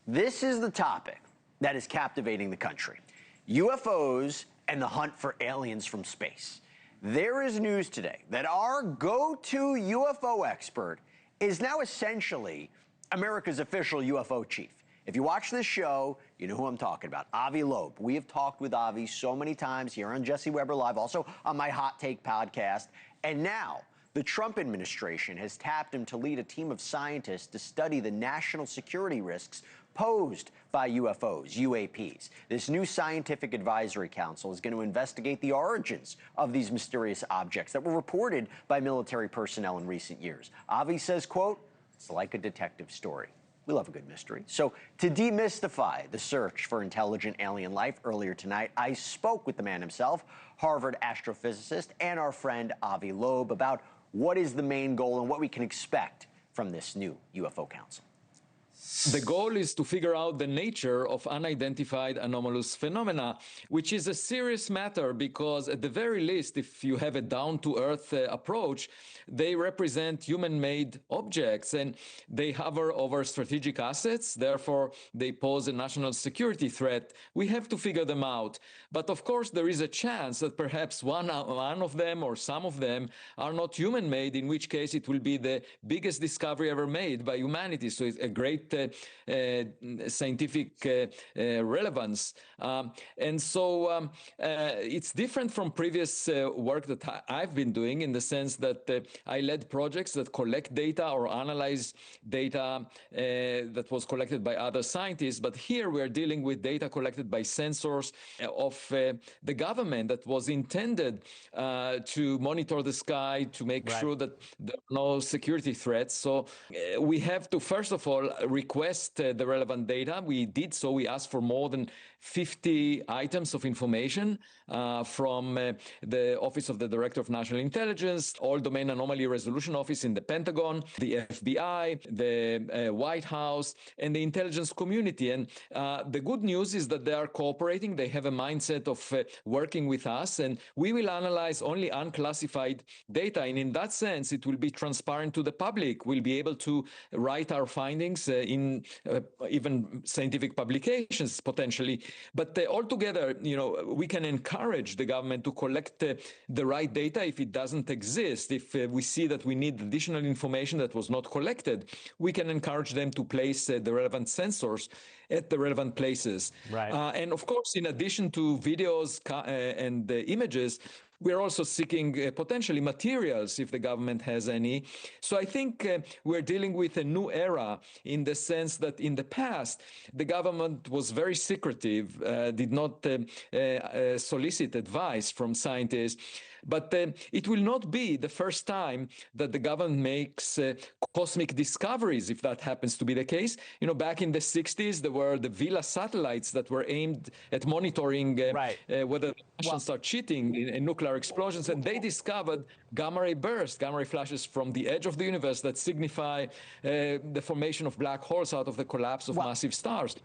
This is the topic that is captivating the country. UFOs and the hunt for aliens from space. There is news today that our go-to UFO expert is now essentially America's official UFO chief. If you watch this show, you know who I'm talking about, Avi Loeb. We have talked with Avi so many times here on Jesse Weber Live, also on my Hot Take podcast. And now the Trump administration has tapped him to lead a team of scientists to study the national security risks posed by UFOs, UAPs. This new scientific advisory council is going to investigate the origins of these mysterious objects that were reported by military personnel in recent years. Avi says, quote, "It's like a detective story." We love a good mystery. So to demystify the search for intelligent alien life, earlier tonight, I spoke with the man himself, Harvard astrophysicist, and our friend Avi Loeb about what is the main goal and what we can expect from this new UFO council. The goal is to figure out the nature of unidentified anomalous phenomena, which is a serious matter because at the very least, if you have a down-to-earth approach, they represent human-made objects and they hover over strategic assets. Therefore, they pose a national security threat. We have to figure them out. But of course, there is a chance that perhaps one of them or some of them are not human-made, in which case it will be the biggest discovery ever made by humanity. So it's a great scientific relevance. It's different from previous work that I've been doing in the sense that I led projects that collect data or analyze data that was collected by other scientists. But here we're dealing with data collected by sensors of the government that was intended to monitor the sky, to make sure that there are no security threats. So we have to, first of all, request the relevant data. We did so. We asked for more than 50 items of information from the Office of the Director of National Intelligence, All Domain Anomaly Resolution Office in the Pentagon, the FBI, the White House, and the intelligence community. And the good news is that they are cooperating. They have a mindset of working with us, and we will analyze only unclassified data. And in that sense, it will be transparent to the public. We'll be able to write our findings in even scientific publications potentially. But altogether, we can encourage the government to collect the right data if it doesn't exist. If we see that we need additional information that was not collected, we can encourage them to place the relevant sensors at the relevant places. Right. And of course, in addition to videos and images, we're also seeking potentially materials if the government has any. So I think we're dealing with a new era in the sense that in the past, the government was very secretive, did not solicit advice from scientists. But it will not be the first time that the government makes cosmic discoveries, if that happens to be the case. Back in the 60s, there were the Vela satellites that were aimed at monitoring whether the Russians are cheating in nuclear explosions. And they discovered gamma ray bursts, gamma ray flashes from the edge of the universe that signify the formation of black holes out of the collapse of massive stars.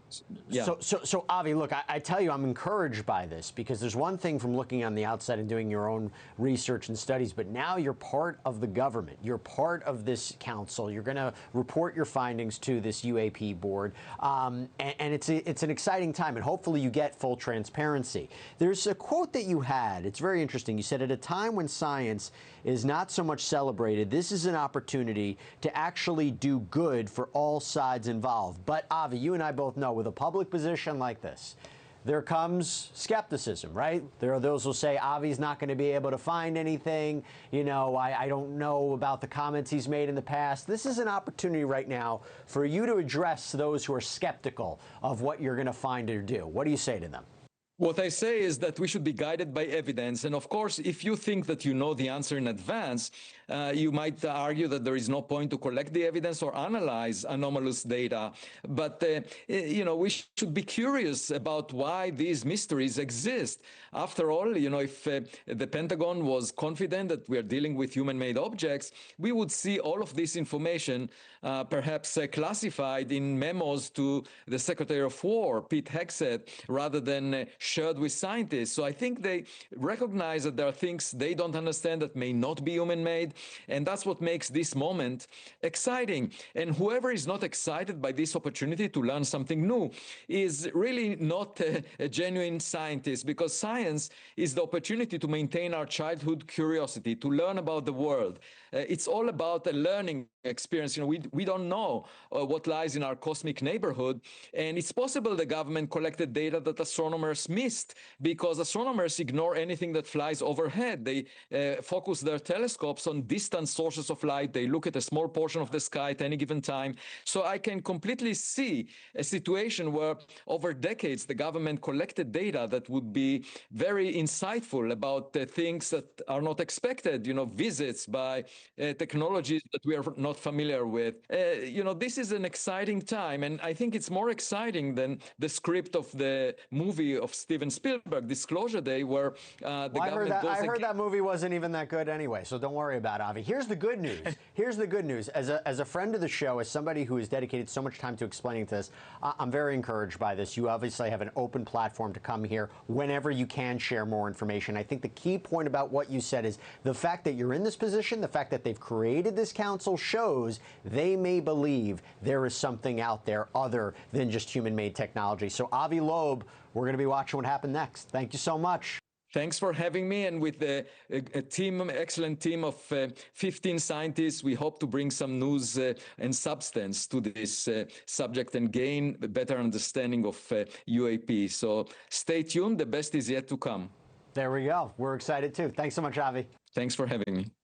Yeah. So Avi, look, I tell you, I'm encouraged by this because there's one thing from looking on the outside and doing your own research and studies, but now you're part of the government. You're part of this council. You're going to report your findings to this UAP board, and it's an exciting time, and hopefully you get full transparency. There's a quote that you had. It's very interesting. You said, at a time when science is not so much celebrated, this is an opportunity to actually do good for all sides involved. But Avi, you and I both know with a public position like this, there comes skepticism, right? There are those who say Avi's not going to be able to find anything. I don't know about the comments he's made in the past. This is an opportunity right now for you to address those who are skeptical of what you're going to find or do. What do you say to them? What I say is that we should be guided by evidence. And of course, if you think that you know the answer in advance, you might argue that there is no point to collect the evidence or analyze anomalous data. But, we should be curious about why these mysteries exist. After all, if the Pentagon was confident that we are dealing with human-made objects, we would see all of this information perhaps classified in memos to the Secretary of War, Pete Hegseth, rather than shared with scientists. So I think they recognize that there are things they don't understand that may not be human-made. And that's what makes this moment exciting. And whoever is not excited by this opportunity to learn something new is really not a genuine scientist, because science is the opportunity to maintain our childhood curiosity, to learn about the world. It's all about a learning experience. We don't know what lies in our cosmic neighborhood, and it's possible the government collected data that astronomers missed, because astronomers ignore anything that flies overhead. They focus their telescopes on distant sources of light. They look at a small portion of the sky at any given time. So I can completely see a situation where over decades the government collected data that would be very insightful about things that are not expected, visits by technologies that we are not familiar with. This is an exciting time, and I think it's more exciting than the script of the movie of Steven Spielberg, Disclosure Day, where the government goes. I heard that movie wasn't even that good anyway, so don't worry about it, Avi. Here's the good news. Here's the good news. As a friend of the show, as somebody who has dedicated so much time to explaining this, I'm very encouraged by this. You obviously have an open platform to come here whenever you can share more information. I think the key point about what you said is the fact that you're in this position, the fact that they've created this council shows they may believe there is something out there other than just human-made technology. So Avi Loeb, we're going to be watching what happens next. Thank you so much. Thanks for having me. And with a excellent team of 15 scientists, we hope to bring some news and substance to this subject and gain a better understanding of UAP. So stay tuned. The best is yet to come. There we go. We're excited too. Thanks so much, Avi. Thanks for having me.